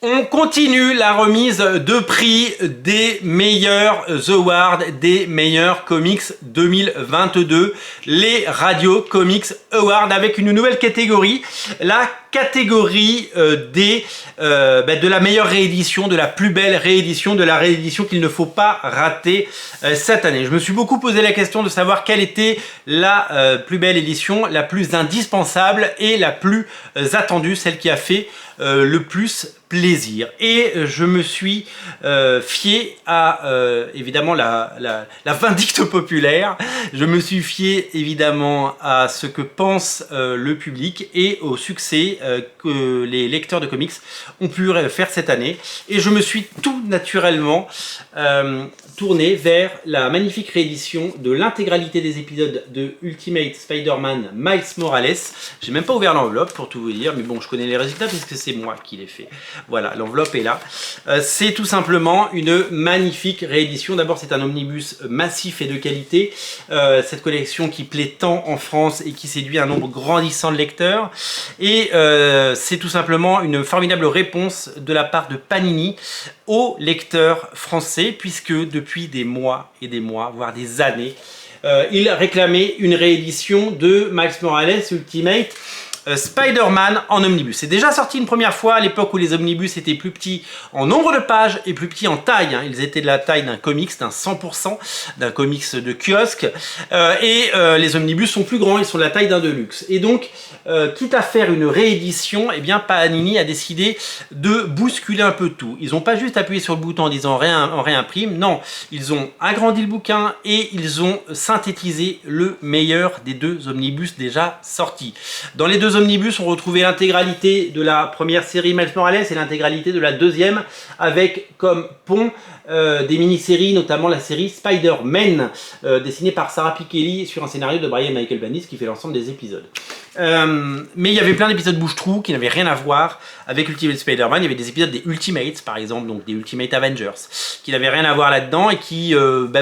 On continue la remise de prix des meilleurs awards, des meilleurs comics 2022, les Radio Comics Awards, avec une nouvelle catégorie, la catégorie de la meilleure réédition, de la plus belle réédition, de la réédition qu'il ne faut pas rater cette année. Je me suis beaucoup posé la question de savoir quelle était la plus belle édition, la plus indispensable et la plus attendue, celle qui a fait le plus plaisir. Et je me suis fié à évidemment la vindicte populaire. Je me suis fié évidemment à ce que pense le public et au succès que les lecteurs de comics ont pu faire cette année. Et je me suis tout naturellement tourné vers la magnifique réédition de l'intégralité des épisodes de Ultimate Spider-Man Miles Morales. J'ai même pas ouvert l'enveloppe pour tout vous dire, mais bon, je connais les résultats puisque c'est moi qui l'ai fait. Voilà, l'enveloppe est là. C'est tout simplement une magnifique réédition. D'abord, c'est un omnibus massif et de qualité. Cette collection qui plaît tant en France et qui séduit un nombre grandissant de lecteurs. Et c'est tout simplement une formidable réponse de la part de Panini aux lecteurs français, puisque depuis des mois et des mois, voire des années, ils réclamaient une réédition de Miles Morales Ultimate Spider-Man en omnibus. C'est déjà sorti une première fois à l'époque où les omnibus étaient plus petits en nombre de pages et plus petits en taille. Ils étaient de la taille d'un comics, d'un 100%, d'un comics de kiosque. Les omnibus sont plus grands, ils sont de la taille d'un deluxe. Et donc, quitte à faire une réédition, eh bien Panini a décidé de bousculer un peu tout. Ils n'ont pas juste appuyé sur le bouton en disant on réimprime, non. Ils ont agrandi le bouquin et ils ont synthétisé le meilleur des deux omnibus déjà sortis. Dans les deux omnibus, on retrouvait l'intégralité de la première série Miles Morales et l'intégralité de la deuxième, avec comme pont des mini-séries, notamment la série Spider-Man, dessinée par Sarah Pichelli sur un scénario de Brian Michael Bendis qui fait l'ensemble des épisodes. Mais il y avait plein d'épisodes bouche-trou qui n'avaient rien à voir avec Ultimate Spider-Man. Il y avait des épisodes des Ultimates, par exemple, donc des Ultimate Avengers, qui n'avaient rien à voir là-dedans et qui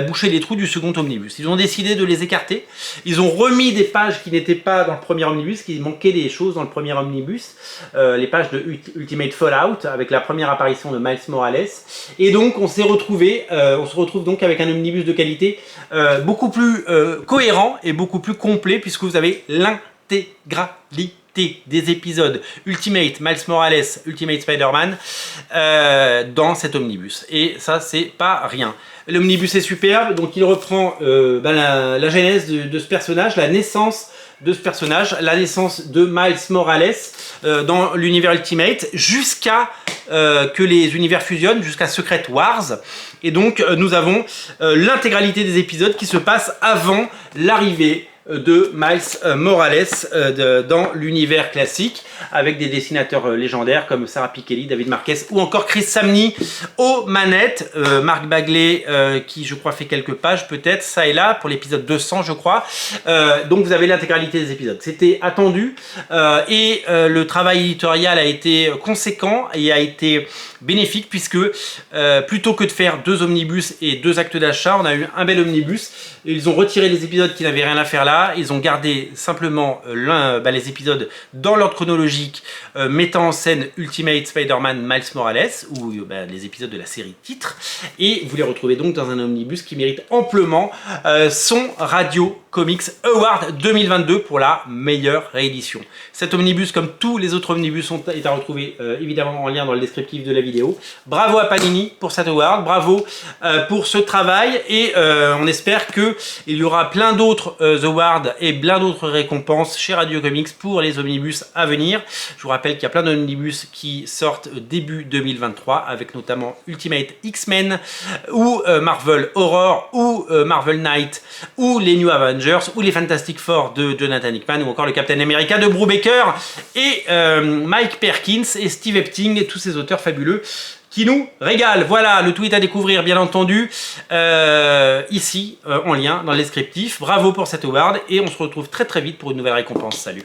bouchaient les trous du second omnibus. Ils ont décidé de les écarter. Ils ont remis des pages qui n'étaient pas dans le premier omnibus, qui manquaient des choses dans le premier omnibus. Les pages de Ultimate Fallout, avec la première apparition de Miles Morales. Et donc, on se retrouve donc avec un omnibus de qualité beaucoup plus cohérent et beaucoup plus complet, puisque vous avez l'intégralité des épisodes Ultimate Miles Morales, Ultimate Spider-Man dans cet omnibus. Et ça, c'est pas rien. L'omnibus est superbe, donc il reprend la genèse de ce personnage, la naissance de ce personnage, la naissance de Miles Morales dans l'univers Ultimate, jusqu'à que les univers fusionnent, jusqu'à Secret Wars. Et donc, nous avons l'intégralité des épisodes qui se passent avant l'arrivée de Miles Morales dans l'univers classique, avec des dessinateurs légendaires comme Sarah Pichelli, David Marquez ou encore Chris Samnee aux manettes, Mark Bagley qui je crois fait quelques pages peut-être, ça et là, pour l'épisode 200 je crois. Donc vous avez l'intégralité des épisodes. C'était attendu et le travail éditorial a été conséquent et a été bénéfique, puisque plutôt que de faire deux omnibus et deux actes d'achat, on a eu un bel omnibus. Ils ont retiré les épisodes qui n'avaient rien à faire là, ils ont gardé simplement les épisodes dans l'ordre chronologique mettant en scène Ultimate Spider-Man Miles Morales, ou les épisodes de la série titre, et vous les retrouvez donc dans un omnibus qui mérite amplement son Radio Comics Award 2022 pour la meilleure réédition. Cet omnibus, comme tous les autres omnibus, est à retrouver évidemment en lien dans le descriptif de la vidéo. Bravo à Panini pour cet award, bravo pour ce travail, et on espère qu'il y aura plein d'autres awards et plein d'autres récompenses chez Radio Comics pour les omnibus à venir. Je vous rappelle qu'il y a plein d'omnibus qui sortent début 2023, avec notamment Ultimate X-Men, ou Marvel Horror, ou Marvel Knight, ou les New Avengers, ou les Fantastic Four de Jonathan Hickman, ou encore le Captain America de Brubaker, et Mike Perkins et Steve Epting, et tous ces auteurs fabuleux qui nous régalent. Voilà, le tout est à découvrir bien entendu ici en lien dans le descriptif. Bravo pour cet award et on se retrouve très très vite pour une nouvelle récompense. Salut!